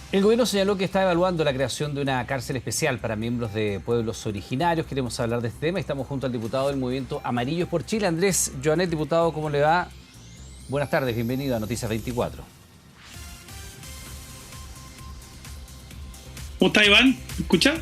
El gobierno señaló que está evaluando la creación de una cárcel especial para miembros de pueblos originarios. Queremos hablar de este tema. Estamos junto al diputado del Movimiento Amarillos por Chile, Andrés Joanet. Diputado, ¿cómo le va? Buenas tardes, bienvenido a Noticias 24. ¿Cómo está, Iván? ¿Me escucha?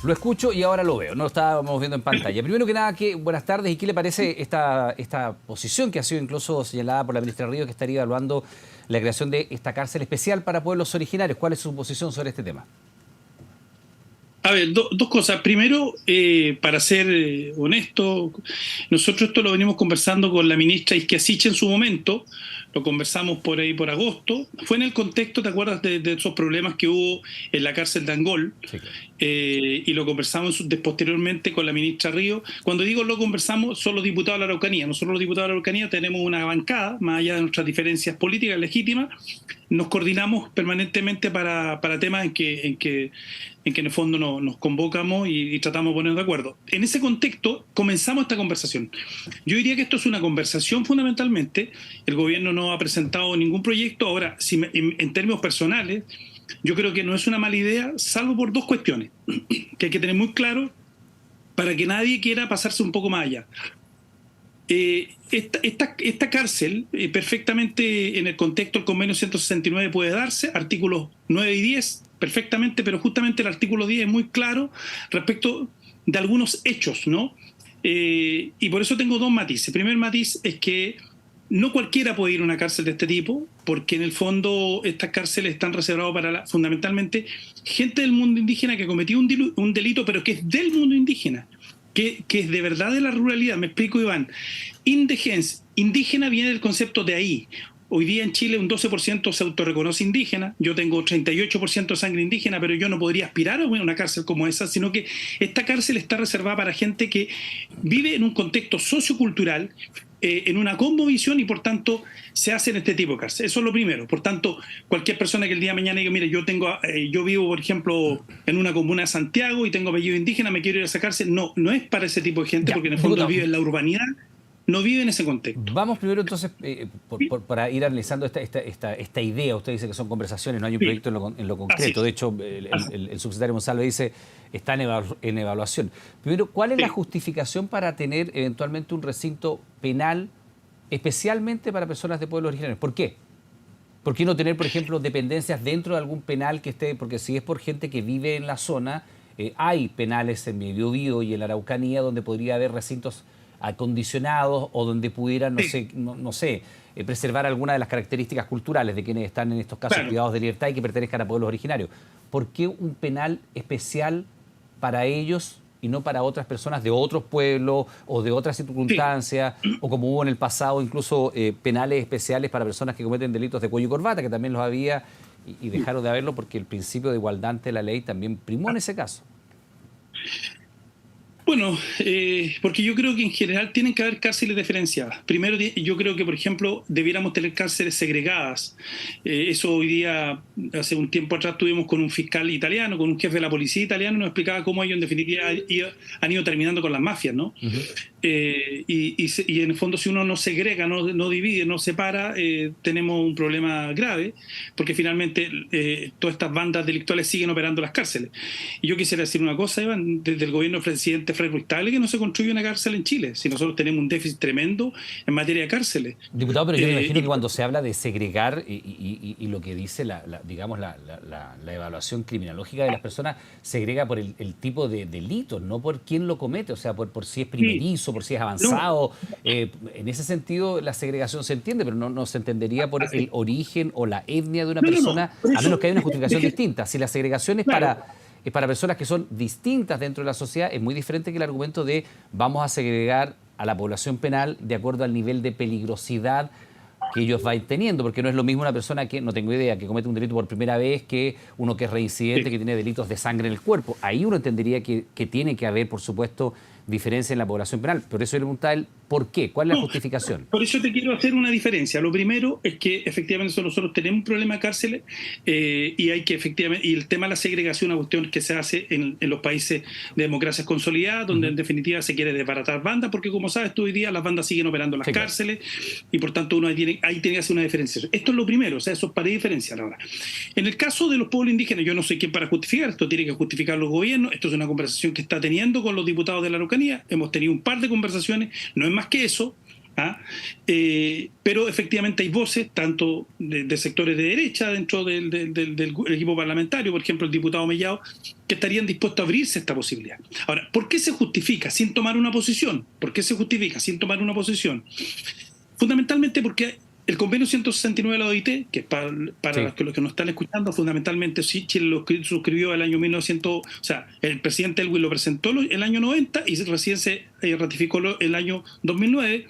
Lo escucho y ahora lo veo, no lo estábamos viendo en pantalla. Primero que nada, buenas tardes. ¿Y qué le parece esta posición que ha sido incluso señalada por la ministra Ríos, que estaría evaluando la creación de esta cárcel especial para pueblos originarios? ¿Cuál es su posición sobre este tema? A ver, dos cosas. Primero, para ser honesto, nosotros esto lo venimos conversando con la ministra Isquiasiche en su momento, lo conversamos por ahí por agosto. Fue en el contexto, ¿te acuerdas de esos problemas que hubo en la cárcel de Angol? Sí, claro. Y lo conversamos posteriormente con la ministra Ríos. Cuando digo lo conversamos, son los diputados de la Araucanía. Nosotros los diputados de la Araucanía tenemos una bancada, más allá de nuestras diferencias políticas legítimas, nos coordinamos permanentemente para temas en que en el fondo nos convocamos y tratamos de ponernos de acuerdo. En ese contexto comenzamos esta conversación. Yo diría que esto es una conversación fundamentalmente. El gobierno no ha presentado ningún proyecto. Ahora, en términos personales, yo creo que no es una mala idea, salvo por dos cuestiones que hay que tener muy claro para que nadie quiera pasarse un poco más allá. Esta cárcel perfectamente en el contexto del convenio 169 puede darse, artículos 9 y 10 perfectamente, pero justamente el artículo 10 es muy claro respecto de algunos hechos, ¿no? Y por eso tengo dos matices. El primer matiz es que no cualquiera puede ir a una cárcel de este tipo, porque en el fondo estas cárceles están reservadas para fundamentalmente gente del mundo indígena que cometió un delito, pero que es del mundo indígena. Que es de verdad de la ruralidad. Me explico, Iván. Indígena viene del concepto de ahí. Hoy día en Chile un 12% se autorreconoce indígena. Yo tengo 38% de sangre indígena, pero yo no podría aspirar a una cárcel como esa, sino que esta cárcel está reservada para gente que vive en un contexto sociocultural, en una cosmovisión, y por tanto se hacen este tipo de cárcel. Eso es lo primero. Por tanto, cualquier persona que el día de mañana diga, mire, yo vivo, por ejemplo, en una comuna de Santiago y tengo apellido indígena, me quiero ir a esa cárcel, no es para ese tipo de gente, porque en el fondo vive en la urbanidad, no vive en ese contexto. Vamos primero entonces, para ir analizando esta idea. Usted dice que son conversaciones, no hay un proyecto en lo concreto. De hecho, el subsecretario Gonzalo dice está en evaluación. Primero, ¿cuál es la justificación para tener eventualmente un recinto penal especialmente para personas de pueblos originarios? ¿Por qué? ¿Por qué no tener, por ejemplo, dependencias dentro de algún penal que esté? Porque si es por gente que vive en la zona, hay penales en Biobío y en la Araucanía donde podría haber recintos acondicionados o donde pudieran, no sé, preservar alguna de las características culturales de quienes están en estos casos privados de libertad y que pertenezcan a pueblos originarios. ¿Por qué un penal especial para ellos y no para otras personas de otros pueblos o de otras circunstancias, o como hubo en el pasado incluso penales especiales para personas que cometen delitos de cuello y corbata, que también los había y dejaron de haberlo porque el principio de igualdad ante la ley también primó en ese caso? Bueno, porque yo creo que en general tienen que haber cárceles diferenciadas. Primero, yo creo que, por ejemplo, debiéramos tener cárceles segregadas. Eso hoy día, hace un tiempo atrás, tuvimos con un fiscal italiano, con un jefe de la policía italiano, nos explicaba cómo ellos en definitiva han ido terminando con las mafias, ¿no? Y en el fondo, si uno no segrega, no divide, no separa, tenemos un problema grave, porque finalmente todas estas bandas delictuales siguen operando las cárceles. Y yo quisiera decir una cosa, Iván, desde el gobierno del presidente Frei Ruiz-Tagle, que no se construye una cárcel en Chile, si nosotros tenemos un déficit tremendo en materia de cárceles. Diputado, pero yo me imagino que cuando se habla de segregar y lo que dice digamos la evaluación criminológica de las personas, segrega por el tipo de delito, no por quién lo comete, o sea, por si es primerizo, por si es avanzado. En ese sentido la segregación se entiende, pero no se entendería por el origen o la etnia de una persona, a menos que haya una justificación distinta. Si la segregación es para personas que son distintas dentro de la sociedad, es muy diferente que el argumento de vamos a segregar a la población penal de acuerdo al nivel de peligrosidad que ellos van teniendo, porque no es lo mismo una persona que, no tengo idea, que comete un delito por primera vez que uno que es reincidente, que tiene delitos de sangre en el cuerpo. Ahí uno entendería que tiene que haber, por supuesto, diferencia en la población penal. Por eso le preguntaba el por qué, cuál es la No, justificación. por eso te quiero hacer una diferencia. Lo primero es que efectivamente nosotros tenemos un problema de cárceles y hay que efectivamente, y el tema de la segregación es una cuestión que se hace en los países de democracias consolidadas, donde en definitiva se quiere desbaratar bandas, porque como sabes tú hoy día las bandas siguen operando en las cárceles y por tanto uno ahí tiene que hacer una diferenciación. Esto es lo primero, o sea, eso es para diferenciar ahora. En el caso de los pueblos indígenas, yo no soy quien para justificar, esto tiene que justificar los gobiernos, esto es una conversación que está teniendo con los diputados de la Araucanía, hemos tenido un par de conversaciones, no es más que eso, pero efectivamente hay voces tanto de sectores de derecha dentro del equipo parlamentario, por ejemplo el diputado Mellado, que estarían dispuestos a abrirse a esta posibilidad. Ahora, ¿por qué se justifica sin tomar una posición? ¿Por qué se justifica sin tomar una posición? Fundamentalmente porque el convenio 169 de la OIT, que es para los que nos están escuchando, fundamentalmente Chile lo suscribió el año 1900, o sea, el presidente Elwin lo presentó el año 90 y recién se ratificó el año 2009.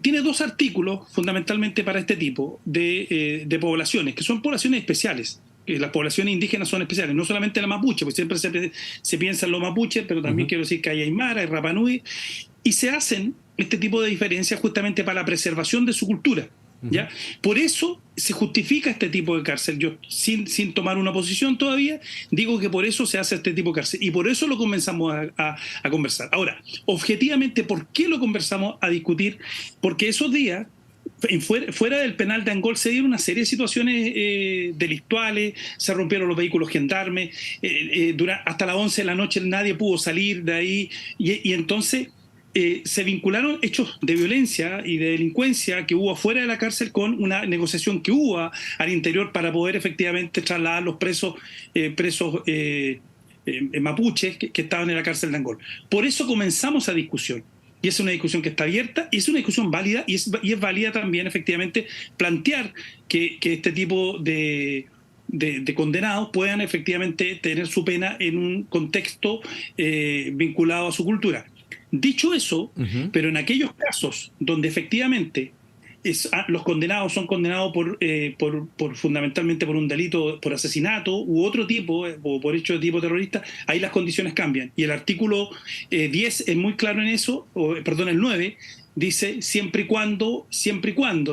Tiene dos artículos fundamentalmente para este tipo de poblaciones, que son poblaciones especiales. Las poblaciones indígenas son especiales, no solamente la mapuche, porque siempre se piensa en los mapuches, pero también quiero decir que hay aymara, hay Rapa Nui, y se hacen este tipo de diferencias justamente para la preservación de su cultura. ¿Ya? Por eso se justifica este tipo de cárcel. Yo, sin tomar una posición todavía, digo que por eso se hace este tipo de cárcel. Y por eso lo comenzamos a conversar. Ahora, objetivamente, ¿por qué lo conversamos a discutir? Porque esos días, fuera del penal de Angol, se dieron una serie de situaciones delictuales, se rompieron los vehículos gendarmes, hasta las 11 de la noche nadie pudo salir de ahí, y entonces se vincularon hechos de violencia y de delincuencia que hubo afuera de la cárcel con una negociación que hubo al interior para poder efectivamente trasladar los presos mapuches que estaban en la cárcel de Angol. Por eso comenzamos esa discusión. Y es una discusión que está abierta y es una discusión válida y es válida también efectivamente plantear que este tipo de condenados puedan efectivamente tener su pena en un contexto vinculado a su cultura. Dicho eso, pero en aquellos casos donde efectivamente los condenados son condenados fundamentalmente por un delito, por asesinato u otro tipo, o por hecho de tipo terrorista, ahí las condiciones cambian. Y el artículo 10 es muy claro en eso, el 9, dice siempre y cuando,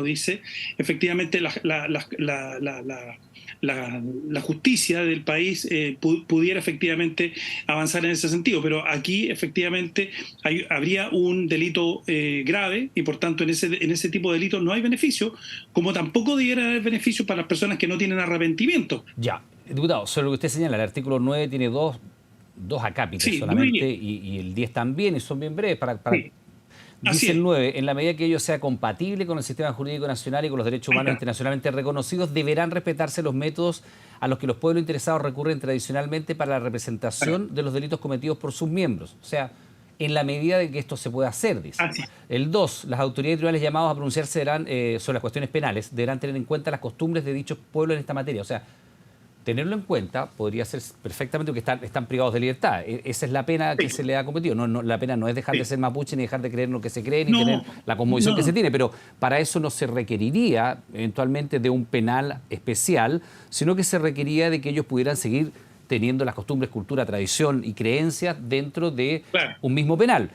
dice, efectivamente la justicia del país pudiera efectivamente avanzar en ese sentido, pero aquí efectivamente habría un delito grave y por tanto en ese tipo de delitos no hay beneficio, como tampoco debiera haber beneficio para las personas que no tienen arrepentimiento. Ya, diputado, sobre lo que usted señala, el artículo 9 tiene dos acápites solamente y el 10 también, y son bien breves para sí. Dice el 9, en la medida que ello sea compatible con el sistema jurídico nacional y con los derechos humanos internacionalmente reconocidos, deberán respetarse los métodos a los que los pueblos interesados recurren tradicionalmente para la representación de los delitos cometidos por sus miembros. O sea, en la medida de que esto se pueda hacer, dice. El 2, las autoridades tribunales llamadas a pronunciarse sobre las cuestiones penales deberán tener en cuenta las costumbres de dichos pueblos en esta materia. O sea, tenerlo en cuenta podría ser perfectamente porque están privados de libertad. Esa es la pena que se le ha cometido. La pena no es dejar de ser mapuche, ni dejar de creer en lo que se cree, ni tener la cosmovisión que se tiene. Pero para eso no se requeriría eventualmente de un penal especial, sino que se requería de que ellos pudieran seguir teniendo las costumbres, cultura, tradición y creencias dentro de un mismo penal.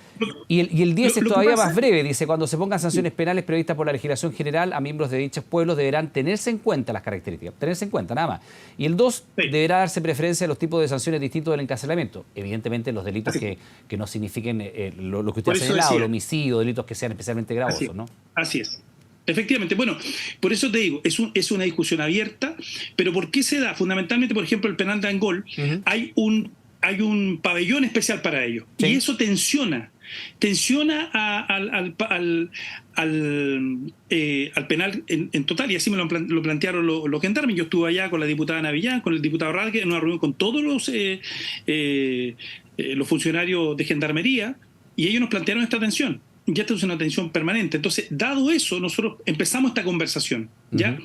Y el 10 es todavía más breve, dice, cuando se pongan sanciones penales previstas por la legislación general a miembros de dichos pueblos deberán tenerse en cuenta las características, tenerse en cuenta nada más. Y el 2 deberá darse preferencia a los tipos de sanciones distintos del encarcelamiento. Evidentemente los delitos que no signifiquen lo que usted ha señalado, el homicidio, delitos que sean especialmente gravosos, ¿no? Así es. Efectivamente, bueno, por eso te digo, es una discusión abierta, pero ¿por qué se da? Fundamentalmente, por ejemplo, el penal de Angol, hay un pabellón especial para ello, y eso tensiona al penal en total, y así me lo plantearon los gendarmes. Yo estuve allá con la diputada Navillán, con el diputado Radke, en una reunión con todos los funcionarios de gendarmería, y ellos nos plantearon esta tensión. Ya esto es una tensión permanente. Entonces, dado eso, nosotros empezamos esta conversación, ¿ya?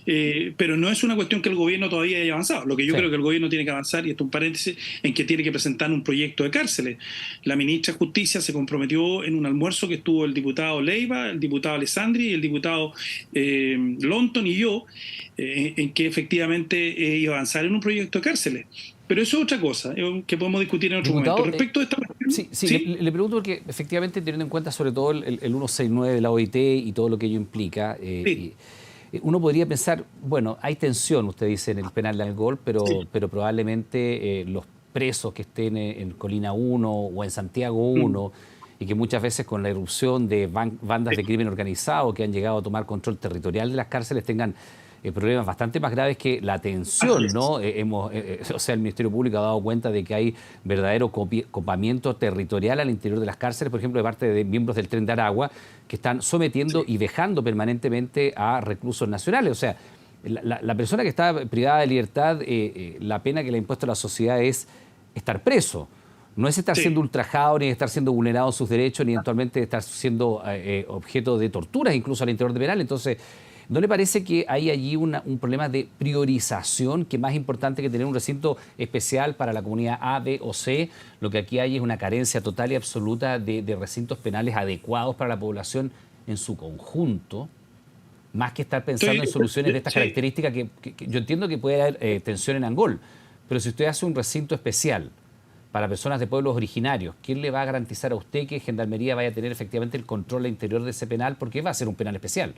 Pero no es una cuestión que el gobierno todavía haya avanzado. Lo que yo creo que el gobierno tiene que avanzar, y esto es un paréntesis, en que tiene que presentar un proyecto de cárceles. La ministra de Justicia se comprometió en un almuerzo que estuvo el diputado Leiva, el diputado Alessandri, el diputado Lonton y yo, en que efectivamente iba a avanzar en un proyecto de cárceles. Pero eso es otra cosa, que podemos discutir en otro momento. Respecto a esta cuestión Sí, sí, ¿Sí? le pregunto porque efectivamente teniendo en cuenta sobre todo el 169 de la OIT y todo lo que ello implica, Sí, uno podría pensar, bueno, hay tensión, usted dice, en el penal de Angol, sí. pero probablemente los presos que estén en Colina 1 o en Santiago Mm, 1 y que muchas veces con la irrupción de bandas de sí, crimen organizado que han llegado a tomar control territorial de las cárceles tengan problemas bastante más graves que la así tensión, es. ¿no? O sea, el Ministerio Público ha dado cuenta de que hay verdadero copamiento territorial al interior de las cárceles, por ejemplo, de parte de miembros del Tren de Aragua, que están sometiendo Sí, y vejando permanentemente a reclusos nacionales. O sea, la persona que está privada de libertad, la pena que le ha impuesto la sociedad es estar preso. No es estar siendo sí. ultrajado, ni estar siendo vulnerado sus derechos, ni eventualmente estar siendo objeto de torturas, incluso al interior de penal. Entonces, ¿no le parece que hay allí un problema de priorización que más importante que tener un recinto especial para la comunidad A, B o C? Lo que aquí hay es una carencia total y absoluta de recintos penales adecuados para la población en su conjunto, más que estar pensando Estoy, en soluciones de estas sí. características que yo entiendo que puede haber tensión en Angol, pero si usted hace un recinto especial para personas de pueblos originarios, ¿quién le va a garantizar a usted que Gendarmería vaya a tener efectivamente el control interior de ese penal? Porque va a ser un penal especial.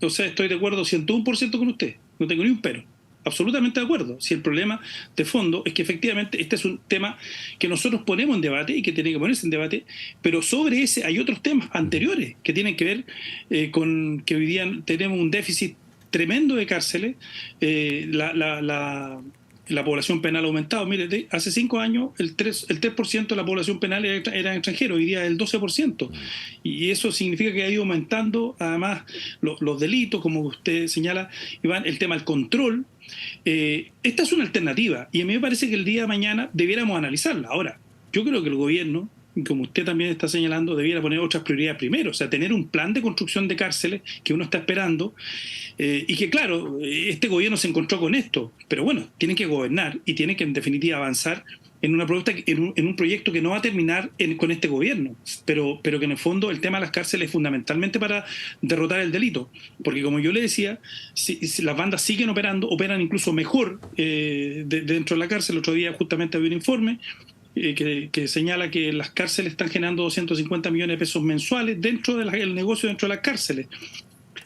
O sea, estoy de acuerdo 101% con usted. No tengo ni un pero. Absolutamente de acuerdo. Si el problema de fondo es que efectivamente este es un tema que nosotros ponemos en debate y que tiene que ponerse en debate, pero sobre ese hay otros temas anteriores que tienen que ver con que hoy día tenemos un déficit tremendo de cárceles. La población penal ha aumentado. Mire, hace 5 años el 3% de la población penal era extranjero, hoy día es el 12%. Y eso significa que ha ido aumentando además los delitos, como usted señala, Iván, el tema del control. Esta es una alternativa y a mí me parece que el día de mañana debiéramos analizarla. Ahora, yo creo que el gobierno, como usted también está señalando, debiera poner otras prioridades primero, o sea, tener un plan de construcción de cárceles que uno está esperando y que claro, este gobierno se encontró con esto, pero bueno, tienen que gobernar y tienen que en definitiva avanzar en una propuesta, en un proyecto que no va a terminar con este gobierno, pero que en el fondo el tema de las cárceles es fundamentalmente para derrotar el delito, porque como yo le decía, si las bandas siguen operando, operan incluso mejor dentro de la cárcel. El otro día justamente había un informe que señala que las cárceles están generando 250 millones de pesos mensuales dentro del negocio dentro de las cárceles.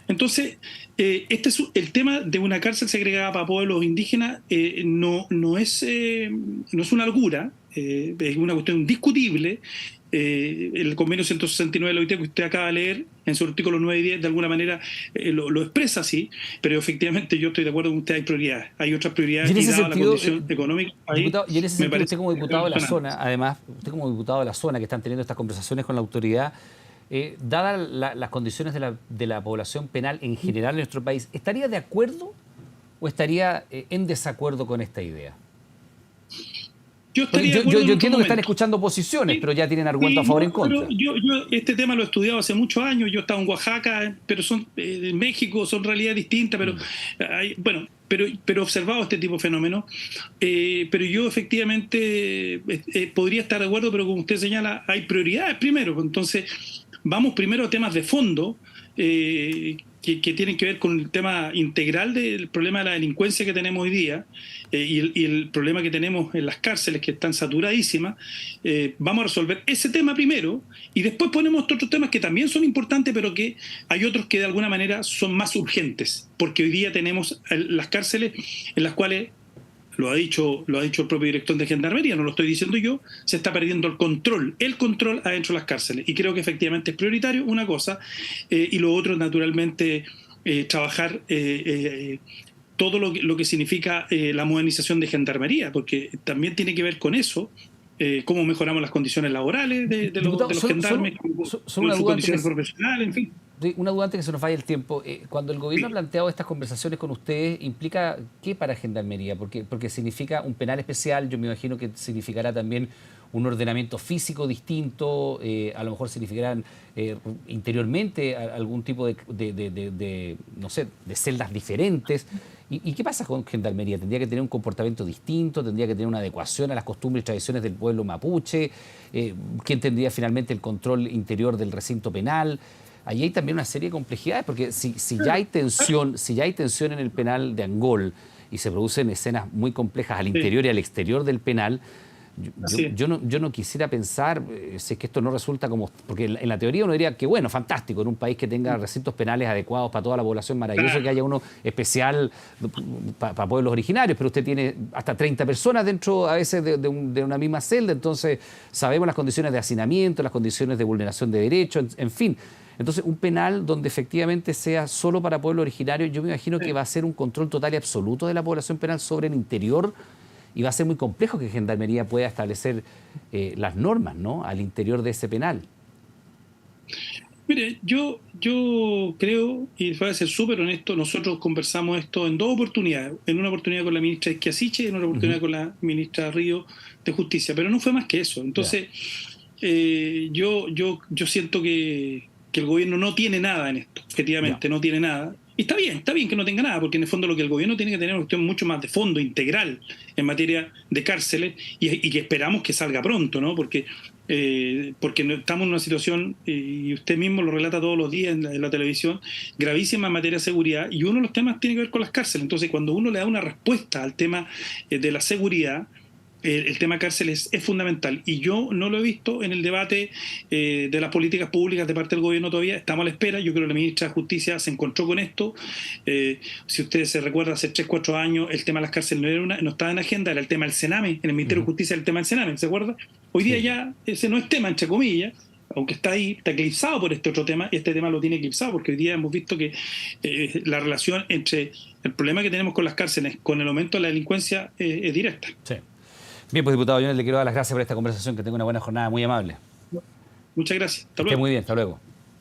Entonces, este es el tema de una cárcel segregada para pueblos indígenas, no es una locura, es una cuestión discutible. El convenio 169 de la OIT que usted acaba de leer en su artículo 9 y 10 de alguna manera lo expresa así, pero efectivamente yo estoy de acuerdo con usted, hay prioridades, hay otras Y prioridades en y ese dada la sentido, condición económica ahí diputado, y en ese me sentido, usted parece como que diputado de la razonable. zona, además, usted como diputado de la zona que están teniendo estas conversaciones con la autoridad, dadas las condiciones de la población penal en general en nuestro país, ¿estaría de acuerdo o estaría en desacuerdo con esta idea? Yo Porque estaría de acuerdo en yo otro entiendo que están momento. escuchando posiciones, Sí, pero ya tienen argumentos a sí, favor y en no, pero contra. yo este tema lo he estudiado hace muchos años. Yo estaba en Oaxaca, pero son en México son realidades distintas, pero Mm. bueno, pero he observado este tipo de fenómenos. Pero yo efectivamente podría estar de acuerdo, pero como usted señala, hay prioridades primero. Entonces, vamos primero a temas de fondo. Que tienen que ver con el tema integral del problema de la delincuencia que tenemos hoy día y el problema que tenemos en las cárceles que están saturadísimas. Vamos a resolver ese tema primero y después ponemos otros temas que también son importantes, pero que hay otros que de alguna manera son más urgentes, porque hoy día tenemos las cárceles en las cuales lo ha dicho el propio director de Gendarmería, no lo estoy diciendo yo, se está perdiendo el control adentro de las cárceles. Y creo que efectivamente es prioritario una cosa, y lo otro, naturalmente, trabajar todo lo que significa la modernización de Gendarmería, porque también tiene que ver con eso, cómo mejoramos las condiciones laborales Diputado, de los gendarmes, solo una sus duda antes condiciones profesionales, en fin. una duda antes que se nos vaya el tiempo. Cuando el gobierno ha Sí. planteado estas conversaciones con ustedes, ¿implica qué para Gendarmería? Porque significa un penal especial, yo me imagino que significará también un ordenamiento físico distinto, a lo mejor significarán interiormente algún tipo no sé, de celdas diferentes. ¿Y qué pasa con Gendarmería? ¿Tendría que tener un comportamiento distinto? ¿Tendría que tener una adecuación a las costumbres y tradiciones del pueblo mapuche? ¿Quién tendría finalmente el control interior del recinto penal? Allí hay también una serie de complejidades, porque si ya hay tensión, si ya hay tensión en el penal de Angol y se producen escenas muy complejas al Sí. interior y al exterior del penal, Yo no quisiera pensar si es que esto no resulta como... Porque en la teoría uno diría que bueno, fantástico, en un país que tenga recintos penales adecuados para toda la población, maravilloso que haya uno especial para pueblos originarios, pero usted tiene hasta 30 personas dentro a veces de una misma celda, entonces sabemos las condiciones de hacinamiento, las condiciones de vulneración de derechos, en fin. Entonces, un penal donde efectivamente sea solo para pueblos originarios, yo me imagino que va a ser un control total y absoluto de la población penal sobre el interior y va a ser muy complejo que Gendarmería pueda establecer las normas, ¿no?, al interior de ese penal. Mire, yo creo, y voy a ser súper honesto, nosotros conversamos esto en 2 oportunidades. En una oportunidad con la ministra Schiasici y en otra oportunidad con la ministra Río de Justicia, pero no fue más que eso. Entonces, yo siento que el gobierno no tiene nada en esto, efectivamente, no tiene nada. Y está bien que no tenga nada, porque en el fondo lo que el gobierno tiene que tener es una cuestión mucho más de fondo, integral, en materia de cárceles, y que esperamos que salga pronto, ¿no? Porque estamos en una situación, y usted mismo lo relata todos los días en la televisión, gravísima en materia de seguridad, y uno de los temas tiene que ver con las cárceles. Entonces, cuando uno le da una respuesta al tema de la seguridad, el tema cárceles es fundamental, y yo no lo he visto en el debate de las políticas públicas de parte del gobierno todavía. Estamos a la espera. Yo creo que la ministra de Justicia se encontró con esto. Si ustedes se recuerdan, hace 3 o 4 años el tema de las cárceles no estaba en agenda, era el tema del Sename, en el Ministerio de Justicia el tema del Sename, ¿se acuerda? Hoy día ya ese no es tema, entre comillas, aunque está ahí, está eclipsado por este otro tema, y este tema lo tiene eclipsado porque hoy día hemos visto que la relación entre el problema que tenemos con las cárceles con el aumento de la delincuencia es directa. Sí. Bien, pues diputado, yo le quiero dar las gracias por esta conversación, que tenga una buena jornada, muy amable. Muchas gracias. Hasta luego. Que esté muy bien, hasta luego.